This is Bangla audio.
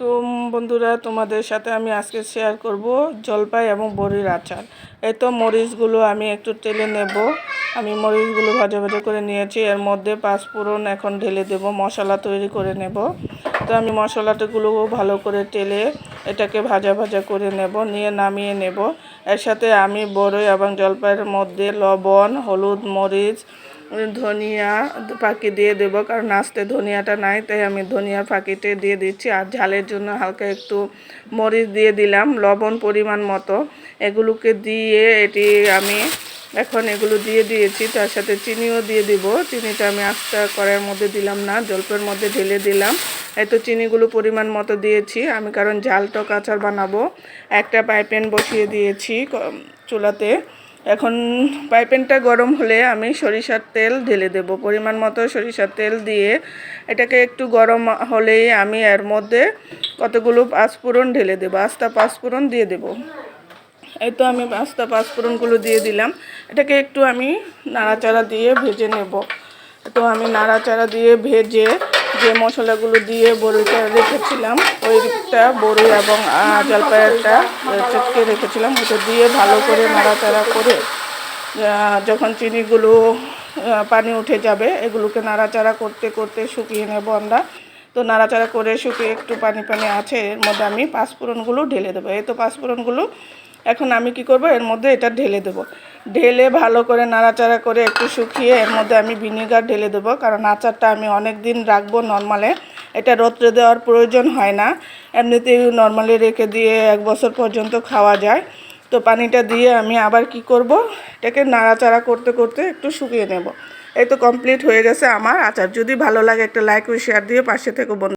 তো বন্ধুরা, তোমাদের সাথে আমি আজকে শেয়ার করব জলপাই এবং বড়ির আচার। এই তো মরিচগুলো আমি একটু তেলে নেব। আমি মরিচগুলো ভাজা ভাজা করে নিয়েছি। এর মধ্যে পাঁচফোড়ন এখন ঢেলে দেব, মশলা তৈরি করে নেব। তো আমি মশলাটাগুলো ভালো করে তেলে এটাকে ভাজা ভাজা করে নেব, নিয়ে নামিয়ে নেব। এর সাথে আমি বড়ি এবং জলপাইয়ের মধ্যে লবণ, হলুদ, মরিচ, ধনিয়া ফাঁকি দিয়ে দেব, কারণ আস্তে ধনিয়াটা নাই, তাই আমি ধনিয়ার ফাঁকিতে দিয়ে দিচ্ছি। আর ঝালের জন্য হালকা একটু মরিচ দিয়ে দিলাম, লবণ পরিমাণ মতো। এগুলোকে দিয়ে আমি এখন এগুলো দিয়ে দিয়েছি, তার সাথে চিনিও দিয়ে দিব। চিনিটা আমি আস্তে কড়াইয়ের মধ্যে দিলাম না, জলপাইয়ের মধ্যে ঢেলে দিলাম। এত চিনিগুলো পরিমাণ মতো দিয়েছি আমি, কারণ ঝাল টক আচার বানাবো। একটা প্যান বসিয়ে দিয়েছি চুলাতে। এখন প্যানটা গরম হলে আমি সরিষার তেল ঢেলে দেব, পরিমাণ মতো সরিষার তেল দিয়ে এটাকে একটু গরম হলেই আমি এর মধ্যে কতগুলো পাঁচফোড়ন ঢেলে দেবো, আস্তা পাঁচফোড়ন দিয়ে দেব। এই তো আমি আস্তা পাঁচফোড়নগুলো দিয়ে দিলাম। এটাকে একটু আমি নাড়াচাড়া দিয়ে ভেজে নেব। তো আমি নাড়াচাড়া দিয়ে ভেজে যে মশলাগুলো দিয়ে বড়িটা রেখেছিলাম, ওইটা বড়ি এবং জলপাইয়েরটা চটকে রেখেছিলাম, ওটা দিয়ে ভালো করে নাড়াচাড়া করে যখন চিনিগুলো পানি উঠে যাবে, এগুলোকে নাড়াচাড়া করতে করতে শুকিয়ে নেব আমরা। তো নাড়াচাড়া করে শুকিয়ে একটু পানি পানি আছে, এর মধ্যে আমি পাঁচফোড়নগুলো ঢেলে দেবো। এই তো পাঁচফোড়নগুলো এখন আমি কি করব, এর মধ্যে এটা ঢেলে দেব। ঢেলে ভালো করে নাড়াচাড়া করে একটু শুকিয়ে এর মধ্যে আমি ভিনেগার ঢেলে দেবো, কারণ আচারটা আমি অনেক দিন রাখবো। নর্মালে এটা রোদ্রে দেওয়ার প্রয়োজন হয় না, এমনিতেই নর্মালি রেখে দিয়ে 1 বছর পর্যন্ত খাওয়া যায়। তো পানিটা দিয়ে আমি আবার কি করব, এটাকে নাড়াচাড়া করতে করতে একটু শুকিয়ে নেব। এই তো কমপ্লিট হয়ে গেছে আমার আচার। যদি ভালো লাগে একটা লাইক ও শেয়ার দিয়ে পাশে থেকে বন্ধু।